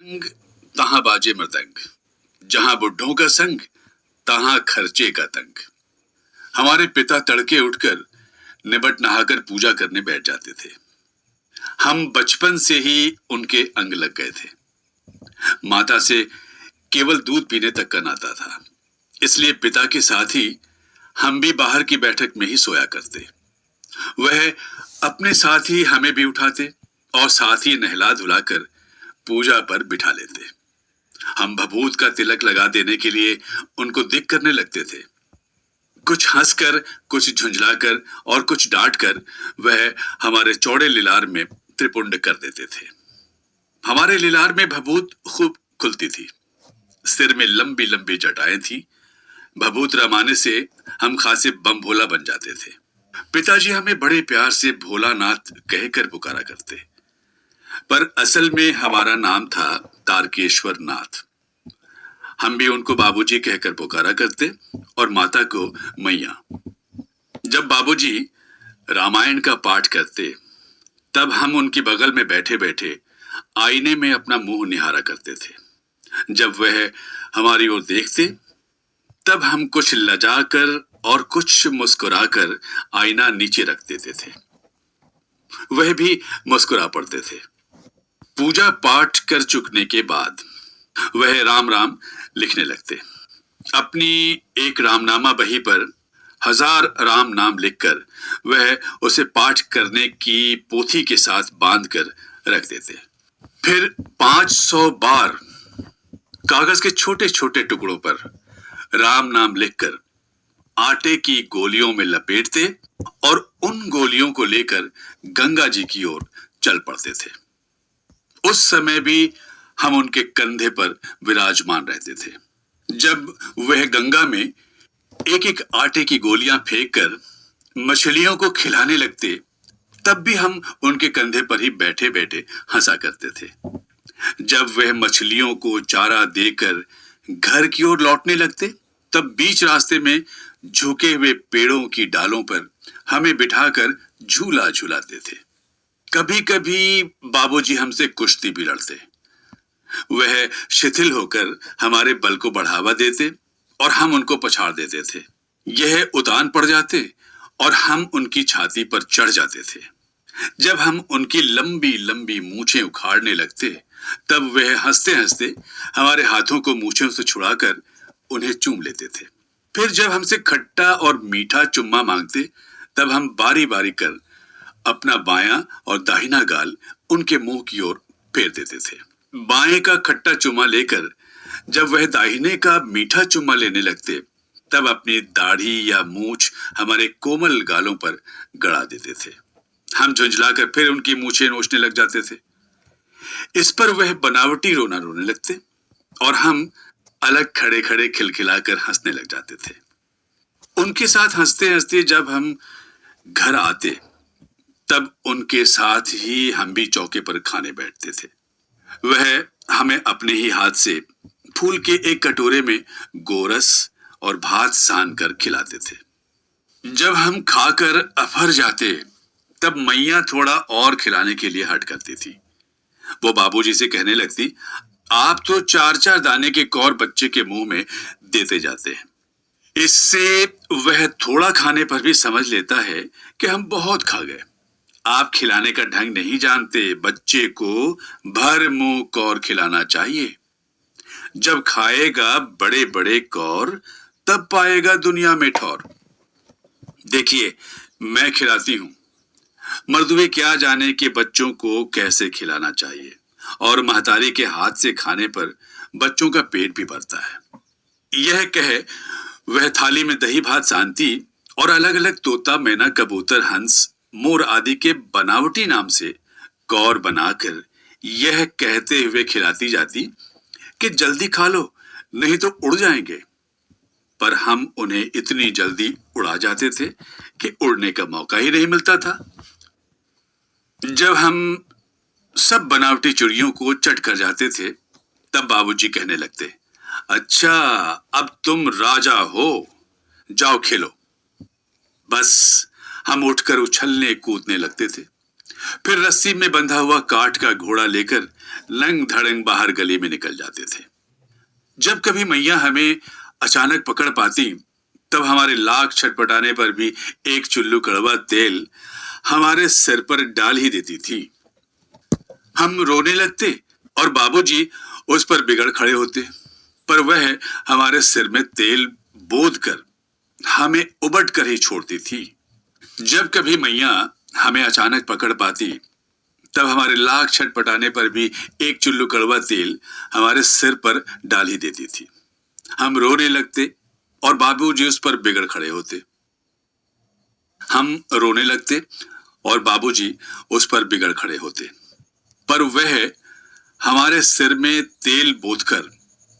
संग तहां बाजे मृदंग, जहां बुढ़ों का संग तहां खर्चे का तंग। हमारे पिता तड़के उठकर निबट नहाकर पूजा करने बैठ जाते थे। हम बचपन से ही उनके अंग लग गए थे। माता से केवल दूध पीने तक का नाता था, इसलिए पिता के साथ ही हम भी बाहर की बैठक में ही सोया करते। वह अपने साथ ही हमें भी उठाते और साथ ही नहला धुलाकर पूजा पर बिठा लेते। हम भभूत का तिलक लगा देने के लिए उनको दिक करने लगते थे। कुछ हंसकर, कुछ झुंझलाकर और कुछ डांटकर वह हमारे चौड़े लिलार में त्रिपुंड कर देते थे। हमारे लिलार में भभूत खूब खुलती थी। सिर में लंबी लंबी जटाएं थी। भभूत रमाने से हम खासे बम भोला बन जाते थे। पिताजी हमें बड़े प्यार से भोलानाथ कहकर पुकारा करते, पर असल में हमारा नाम था तारकेश्वर नाथ। हम भी उनको बाबूजी कहकर पुकारा करते और माता को मैया। जब बाबूजी रामायण का पाठ करते, तब हम उनकी बगल में बैठे बैठे आईने में अपना मुंह निहारा करते थे। जब वह हमारी ओर देखते, तब हम कुछ लजाकर और कुछ मुस्कुराकर आईना नीचे रख देते थे। वह भी मुस्कुरा पड़ते थे। पूजा पाठ कर चुकने के बाद वह राम राम लिखने लगते। अपनी एक रामनामा बही पर 1000 राम नाम लिखकर वह उसे पाठ करने की पोथी के साथ बांधकर रख देते। फिर 500 बार कागज के छोटे छोटे टुकड़ों पर राम नाम लिखकर आटे की गोलियों में लपेटते और उन गोलियों को लेकर गंगा जी की ओर चल पड़ते थे। उस समय भी हम उनके कंधे पर विराजमान रहते थे। जब वह गंगा में एक एक आटे की गोलियां फेंककर मछलियों को खिलाने लगते, तब भी हम उनके कंधे पर ही बैठे बैठे हंसा करते थे। जब वह मछलियों को चारा देकर घर की ओर लौटने लगते, तब बीच रास्ते में झुके हुए पेड़ों की डालों पर हमें बिठाकर झूला झूलाते थे। कभी कभी बाबूजी हमसे कुश्ती भी लड़ते। वह शिथिल होकर हमारे बल को बढ़ावा देते और हम उनको पछाड़ देते थे। यह उतान पड़ जाते और हम उनकी छाती पर चढ़ जाते थे। जब हम उनकी लंबी लंबी मूछें उखाड़ने लगते, तब वह हंसते हंसते हमारे हाथों को मूछों से छुड़ाकर उन्हें चूम लेते थे। फिर जब हमसे खट्टा और मीठा चुम्मा मांगते, तब हम बारी बारी कर अपना बायां और दाहिना गाल उनके मुंह की ओर फेर देते थे। बाएं का खट्टा चुम्मा लेकर जब वह दाहिने का मीठा चुम्मा लेने लगते, तब अपनी दाढ़ी या मूछ हमारे कोमल गालों पर गड़ा देते थे। हम झुंझलाकर फिर उनकी मूछें नोचने लग जाते थे। इस पर वह बनावटी रोना रोने लगते और हम अलग खड़े खड़े खिलखिलाकर हंसने लग जाते थे। उनके साथ हंसते हंसते जब हम घर आते, तब उनके साथ ही हम भी चौके पर खाने बैठते थे। वह हमें अपने ही हाथ से फूल के एक कटोरे में गोरस और भात सान कर खिलाते थे। जब हम खाकर अफर जाते, तब मैया थोड़ा और खिलाने के लिए हट करती थी। वो बाबूजी से कहने लगती, आप तो 4-4 दाने के कौर बच्चे के मुंह में देते जाते हैं। इससे वह थोड़ा खाने पर भी समझ लेता है कि हम बहुत खा गए। आप खिलाने का ढंग नहीं जानते। बच्चे को भर मुंह कौर खिलाना चाहिए। जब खाएगा बड़े बड़े कौर, तब पाएगा दुनिया में ठौर। देखिए, मैं खिलाती हूं। मर्दुए क्या जाने कि बच्चों को कैसे खिलाना चाहिए, और महतारी के हाथ से खाने पर बच्चों का पेट भी भरता है। यह कहे वह थाली में दही भात सांती और अलग अलग तोता, मैना, कबूतर, हंस, मोर आदि के बनावटी नाम से कौर बनाकर यह कहते हुए खिलाती जाती कि जल्दी खा लो, नहीं तो उड़ जाएंगे। पर हम उन्हें इतनी जल्दी उड़ा जाते थे कि उड़ने का मौका ही नहीं मिलता था। जब हम सब बनावटी चिड़ियों को चट कर जाते थे, तब बाबूजी कहने लगते, अच्छा अब तुम राजा हो, जाओ खेलो। बस हम उठकर उछलने कूदने लगते थे। फिर रस्सी में बंधा हुआ काठ का घोड़ा लेकर लंग धड़ंग बाहर गली में निकल जाते थे। जब कभी मैया हमें अचानक पकड़ पाती, तब हमारे लाख छटपटाने पर भी एक चुल्लू कड़वा तेल हमारे सिर पर डाल ही देती थी। हम रोने लगते और बाबूजी उस पर बिगड़ खड़े होते, पर वह हमारे सिर में तेल बोद कर हमें उबट कर ही छोड़ती थी। जब कभी मैया हमें अचानक पकड़ पाती, तब हमारे लाख छटपटाने पर भी एक चुल्लू कड़वा तेल हमारे सिर पर डाल ही देती थी। हम रोने लगते और बाबूजी उस पर बिगड़ खड़े होते। हम रोने लगते और बाबूजी उस पर बिगड़ खड़े होते, पर वह हमारे सिर में तेल बोतकर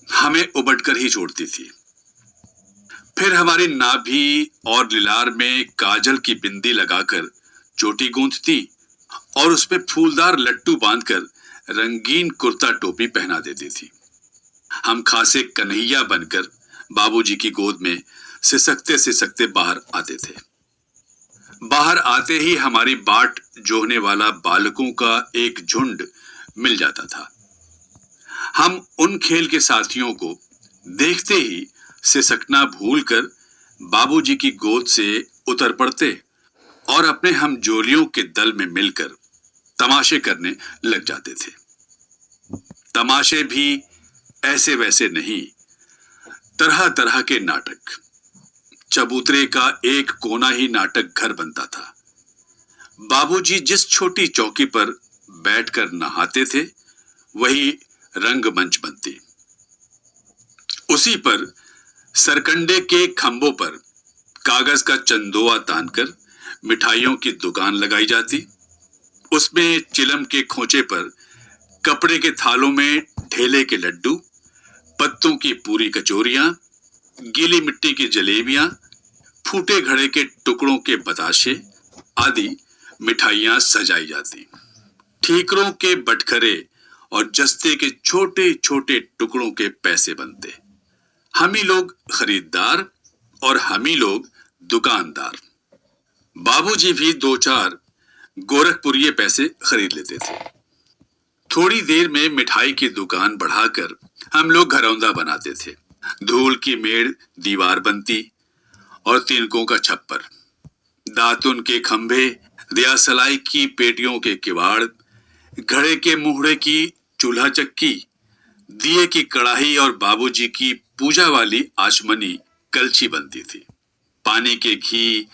हमें उबटकर ही छोड़ती थी। फिर हमारी नाभि और लिलार में काजल की बिंदी लगाकर चोटी गूंथती और उसमें फूलदार लट्टू बांधकर रंगीन कुर्ता टोपी पहना देती थी। हम खासे कन्हैया बनकर बाबूजी की गोद में सिसकते बाहर आते थे। बाहर आते ही हमारी बाट जोहने वाला बालकों का एक झुंड मिल जाता था। हम उन खेल के साथियों को देखते ही सिसकना भूलकर बाबूजी की गोद से उतर पड़ते और अपने हम जोलियों के दल में मिलकर तमाशे करने लग जाते थे। तमाशे भी ऐसे वैसे नहीं, तरह तरह के नाटक। चबूतरे का एक कोना ही नाटक घर बनता था। बाबूजी जिस छोटी चौकी पर बैठकर नहाते थे, वही रंगमंच बनती। उसी पर सरकंडे के खंभों पर कागज का चंदोआ तानकर मिठाइयों की दुकान लगाई जाती। उसमें चिलम के खोचे पर कपड़े के थालों में ढेले के लड्डू, पत्तों की पूरी कचोरियां, गीली मिट्टी की जलेबियां, फूटे घड़े के टुकड़ों के बताशे आदि मिठाइयां सजाई जाती। ठीकरों के बटखरे और जस्ते के छोटे छोटे टुकड़ों के पैसे बनते। हम ही लोग खरीदार और हम ही लोग दुकानदार। बाबूजी भी दो चार गोरखपुरिये पैसे खरीद लेते थे। थोड़ी देर में मिठाई की दुकान बढ़ाकर हम लोग घरौंदा बनाते थे। धूल की मेड़ दीवार बनती और तिनकों का छप्पर, दातुन के खंभे, दियासलाई की पेटियों के किवाड़, घड़े के मुहड़े की चूल्हा चक्की, दिए की कड़ाही और बाबूजी की पूजा वाली आचमनी कलछी बनती थी। पानी के घी,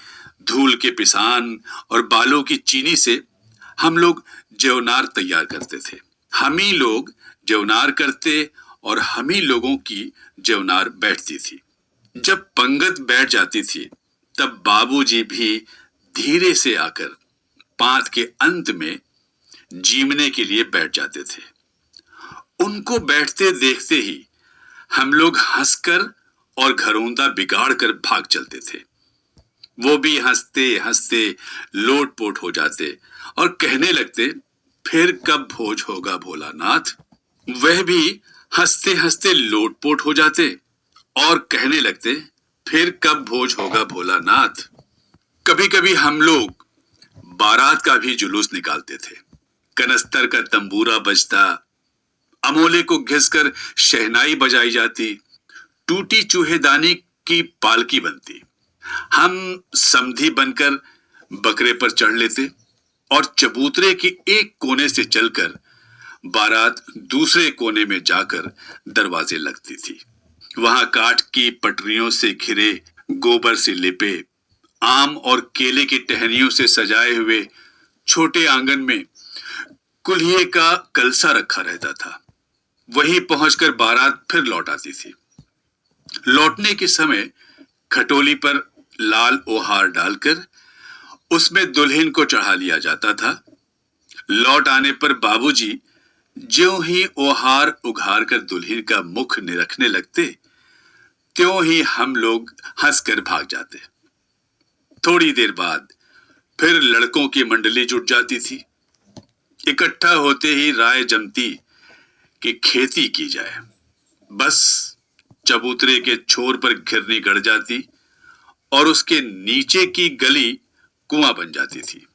धूल के पिसान और बालों की चीनी से हम लोग जेवनार तैयार करते थे। हम ही लोग जेवनार करते और हम ही लोगों की जेवनार बैठती थी। जब पंगत बैठ जाती थी, तब बाबूजी भी धीरे से आकर पांत के अंत में जीमने के लिए बैठ जाते थे। उनको बैठते देखते ही हम लोग हंसकर और घरौंदा बिगाड़ कर भाग चलते थे। वो भी हंसते हंसते लोटपोट हो जाते और कहने लगते, फिर कब भोज होगा भोलानाथ। वह भी हंसते हंसते लोटपोट हो जाते और कहने लगते, फिर कब भोज होगा भोलानाथ। कभी कभी हम लोग बारात का भी जुलूस निकालते थे। कनस्तर का तंबूरा बजता, अमोले को घिसकर शहनाई बजाई जाती, टूटी चूहेदानी की पालकी बनती। हम समधी बनकर बकरे पर चढ़ लेते और चबूतरे के एक कोने से चलकर बारात दूसरे कोने में जाकर दरवाजे लगती थी। वहां काठ की पटरियों से घिरे, गोबर से लिपे, आम और केले की टहनियों से सजाए हुए छोटे आंगन में कुल्हिए का कलसा रखा रहता था। वहीं पहुंचकर बारात फिर लौट आती थी। लौटने के समय खटोली पर लाल ओहार डालकर उसमें दुल्हन को चढ़ा लिया जाता था। लौट आने पर बाबूजी ज्यों ही ओहार उघार कर दुल्हन का मुख निरखने लगते, त्यों ही हम लोग हंसकर भाग जाते। थोड़ी देर बाद फिर लड़कों की मंडली जुट जाती थी। इकट्ठा होते ही राय जमती कि खेती की जाए। बस चबूतरे के छोर पर घिरनी गड़ जाती और उसके नीचे की गली कुआं बन जाती थी।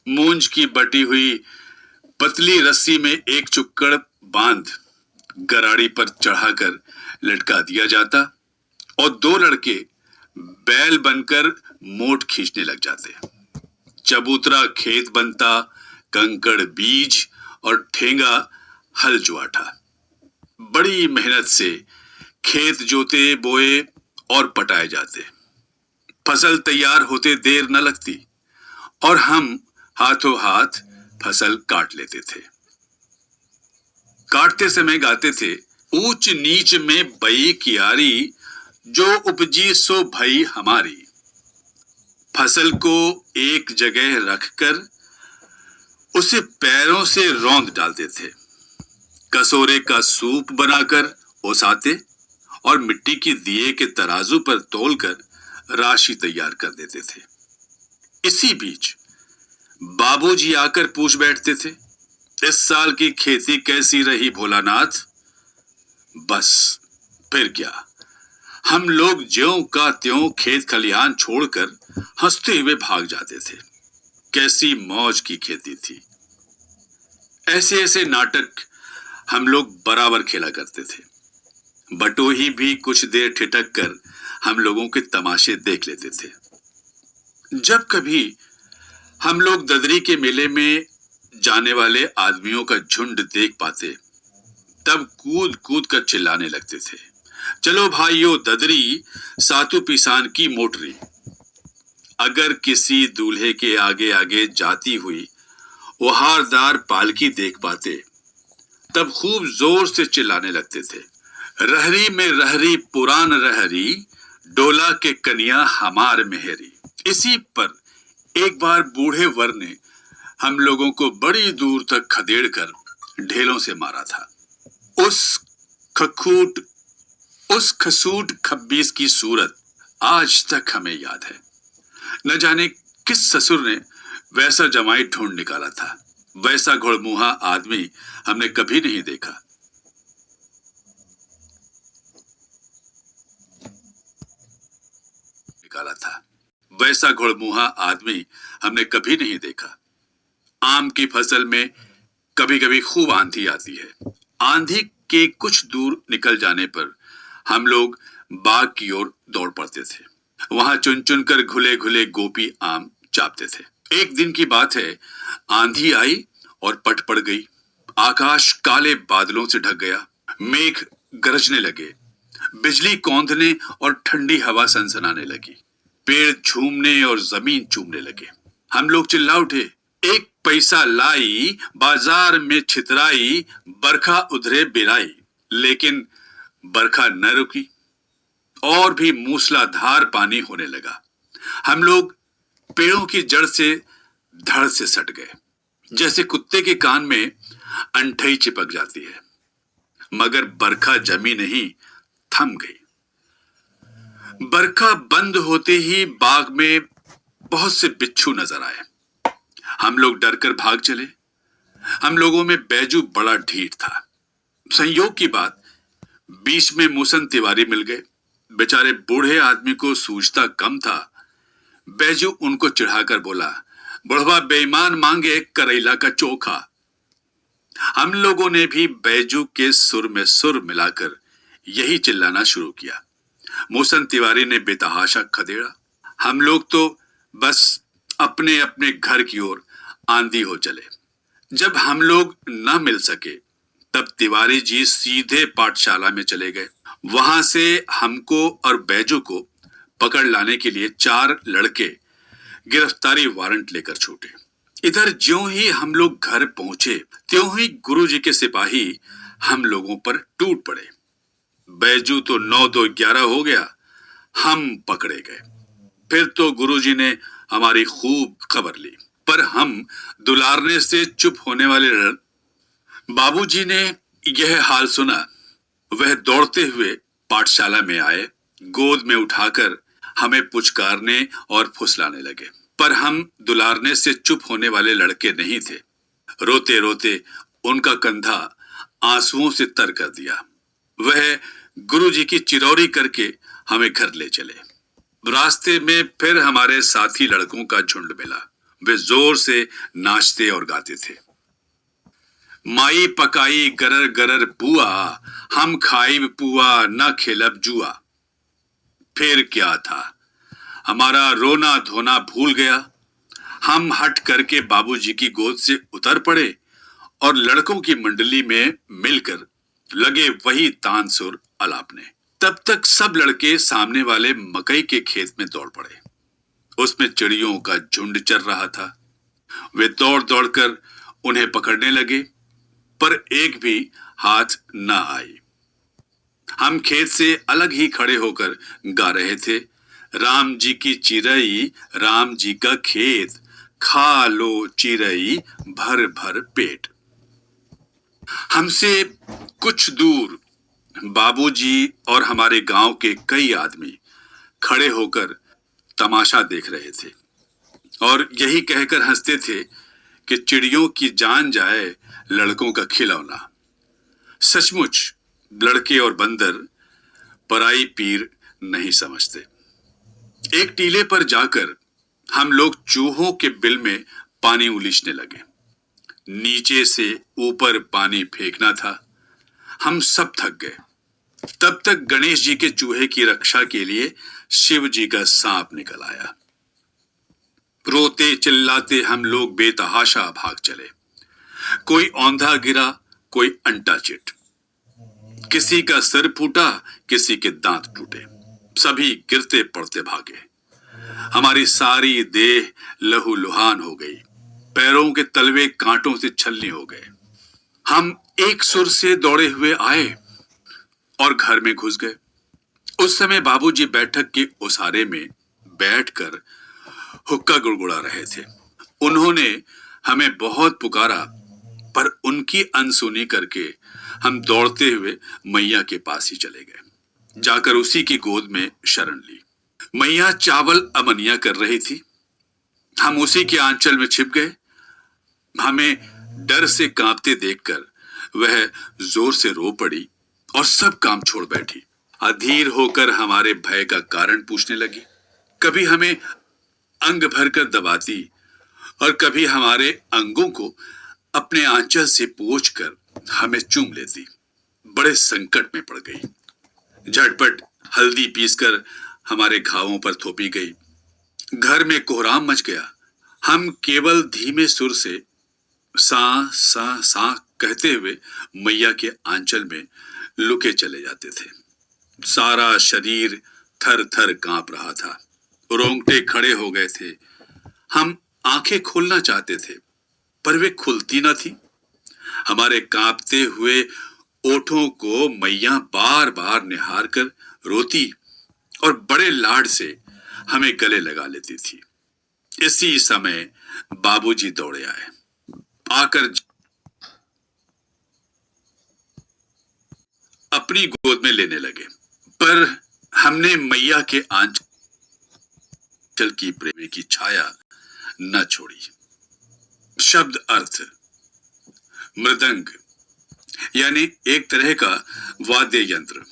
मूंज की बटी हुई पतली रस्सी में एक चुक्कड़ बांध गराड़ी पर चढ़ाकर लटका दिया जाता और दो लड़के बैल बनकर मोट खींचने लग जाते। चबूतरा खेत बनता, कंकड़ बीज और ठेंगा हल जुआठा। बड़ी मेहनत से खेत जोते बोए और पटाए जाते। फसल तैयार होते देर न लगती और हम हाथों हाथ फसल काट लेते थे। काटते समय गाते थे, ऊंच नीच में बई कियारी, जो उपजी सो भई हमारी। फसल को एक जगह रखकर उसे पैरों से रौंद डालते थे। कसोरे का सूप बनाकर ओसाते और मिट्टी की दिए के तराजू पर तोलकर राशि तैयार कर देते थे। इसी बीच बाबूजी आकर पूछ बैठते थे, इस साल की खेती कैसी रही भोलानाथ? बस फिर क्या, हम लोग ज्यों का त्यों खेत खलिहान छोड़कर हंसते हुए भाग जाते थे। कैसी मौज की खेती थी। ऐसे ऐसे नाटक हम लोग बराबर खेला करते थे। बटोही भी कुछ देर ठिठक कर हम लोगों के तमाशे देख लेते थे। जब कभी हम लोग ददरी के मेले में जाने वाले आदमियों का झुंड देख पाते, तब कूद कूद कर चिल्लाने लगते थे, चलो भाइयों ददरी, सातु पिसान की मोटरी। अगर किसी दूल्हे के आगे आगे जाती हुई ओहारदार पालकी देख पाते, तब खूब जोर से चिल्लाने लगते थे, रहरी में रहरी पुरान रहरी, डोला के कनिया हमार मेहरी। इसी पर एक बार बूढ़े वर ने हम लोगों को बड़ी दूर तक खदेड़ कर ढेलों से मारा था। उस खसूट खब्बीस की सूरत आज तक हमें याद है। न जाने किस ससुर ने वैसा जमाई ढूंढ निकाला था। वैसा घुड़मुहा आदमी हमने कभी नहीं देखा। वैसा घुड़मुहा आदमी हमने कभी नहीं देखा। आम की फसल में कभी कभी खूब आंधी आती है। आंधी के कुछ दूर निकल जाने पर हम लोग बाग की ओर दौड़ पड़ते थे। वहां चुन चुन कर घुले घुले गोपी आम चापते थे। एक दिन की बात है, आंधी आई और पट पड़ गई। आकाश काले बादलों से ढक गया। मेघ गरजने लगे, बिजली कौंधने और ठंडी हवा सनसनाने लगी। पेड़ झूमने और जमीन चूमने लगे। हम लोग चिल्ला उठे, एक पैसा लाई, बाजार में छितराई, बरखा उधरे बिराई। लेकिन बरखा न रुकी और भी मूसलाधार पानी होने लगा। हम लोग पेड़ों की जड़ से धड़ से सट गए, जैसे कुत्ते के कान में अंठई चिपक जाती है। मगर बरखा जमी नहीं, थम गई। बरखा बंद होते ही बाग में बहुत से बिच्छू नजर आए। हम लोग डरकर भाग चले। हम लोगों में बैजू बड़ा ढीठ था। संयोग की बात, बीच में मूसन तिवारी मिल गए। बेचारे बूढ़े आदमी को सूझता कम था। बैजू उनको चिढ़ाकर बोला, बुढ़वा बेईमान मांगे करेला का चोखा। हम लोगों ने भी बैजू के सुर में सुर मिलाकर यही चिल्लाना शुरू किया। मूसन तिवारी ने बेतहाशा खदेड़ा। हम लोग तो बस अपने अपने घर की ओर आंधी हो चले। जब हम लोग न मिल सके, तब तिवारी जी सीधे पाठशाला में चले गए। वहां से हमको और बैजू को पकड़ लाने के लिए 4 लड़के गिरफ्तारी वारंट लेकर छूटे। इधर ज्यों ही हम लोग घर पहुंचे, त्यों ही गुरुजी के सिपाही हम लोगों पर टूट पड़े। बैजू तो 9-2-11 हो गया। हम पकड़े गए। फिर तो गुरुजी ने हमारी खूब खबर ली, पर हम दुलारने से चुप होने वाले बाबूजी ने यह हाल सुना। वह दौड़ते हुए पाठशाला में आए, गोद में उठाकर हमें पुचकारने और फुसलाने लगे। पर हम दुलारने से चुप होने वाले लड़के नहीं थे। रोते रोते उनका कंधा आंसुओं से तर कर दिया। वह गुरुजी की चिरौरी करके हमें घर ले चले। रास्ते में फिर हमारे साथी लड़कों का झुंड मिला। वे जोर से नाचते और गाते थे। माई पकाई गरर गरर पुआ, हम खाइब पुआ न खेलब जुआ। फिर क्या था, हमारा रोना धोना भूल गया। हम हट करके बाबूजी की गोद से उतर पड़े और लड़कों की मंडली में मिलकर लगे वही तानसुर अलापने। तब तक सब लड़के सामने वाले मकई के खेत में दौड़ पड़े। उसमें चिड़ियों का झुंड चल रहा था। वे दौड़ दौड़कर उन्हें पकड़ने लगे, पर एक भी हाथ न आई। हम खेत से अलग ही खड़े होकर गा रहे थे, राम जी की चिरई राम जी का खेत, खा लो चिरई भर भर पेट। हमसे कुछ दूर बाबूजी और हमारे गांव के कई आदमी खड़े होकर तमाशा देख रहे थे और यही कहकर हंसते थे कि चिड़ियों की जान जाए लड़कों का खिलौना। सचमुच लड़के और बंदर पराई पीर नहीं समझते। एक टीले पर जाकर हम लोग चूहों के बिल में पानी उलीचने लगे। नीचे से ऊपर पानी फेंकना था। हम सब थक गए। तब तक गणेश जी के चूहे की रक्षा के लिए शिव जी का सांप निकल आया। रोते चिल्लाते हम लोग बेतहाशा भाग चले। कोई औंधा गिरा, कोई अंटा चिट, किसी का सिर फूटा, किसी के दांत टूटे। सभी गिरते पड़ते भागे। हमारी सारी देह लहूलुहान हो गई। पैरों के तलवे कांटों से छलनी हो गए। हम एक सुर से दौड़े हुए आए और घर में घुस गए। उस समय बाबूजी बैठक के उसारे में बैठकर हुक्का गुड़गुड़ा रहे थे। उन्होंने हमें बहुत पुकारा, पर उनकी अनसुनी करके हम दौड़ते हुए मैया के पास ही चले गए। जाकर उसी की गोद में शरण ली। मैया चावल अमनिया कर रही थी। हम उसी के आंचल में छिप गए। हमें डर से कांपते देखकर वह जोर से रो पड़ी और सब काम छोड़ बैठी। अधीर होकर हमारे भय का कारण पूछने लगी। कभी हमें अंग भरकर दबाती और कभी हमारे अंगों को अपने आंचल से पोंछकर हमें चूम लेती। बड़े संकट में पड़ गई। झटपट हल्दी पीसकर हमारे घावों पर थोपी गई। घर में कोहराम मच गया। हम केवल धीमे सुर से सा सा सा कहते हुए मैया के आंचल में लुके चले जाते थे। सारा शरीर थर थर कांप रहा था। रोंगटे खड़े हो गए थे। हम आंखें खोलना चाहते थे, पर वे खुलती न थी। हमारे कांपते हुए ओठों को मैया बार बार निहार कर रोती और बड़े लाड से हमें गले लगा लेती थी। इसी समय बाबूजी दौड़े आए। आकर अपनी गोद में लेने लगे, पर हमने मैया के आंचल की प्रेम की छाया न छोड़ी। शब्द अर्थ मृदंग यानी एक तरह का वाद्य यंत्र,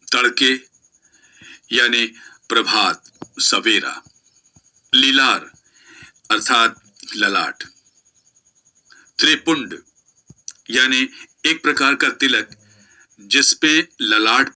तड़के यानी प्रभात सवेरा, लीलार अर्थात ललाट, त्रिपुंड यानी एक प्रकार का तिलक जिसपे ललाट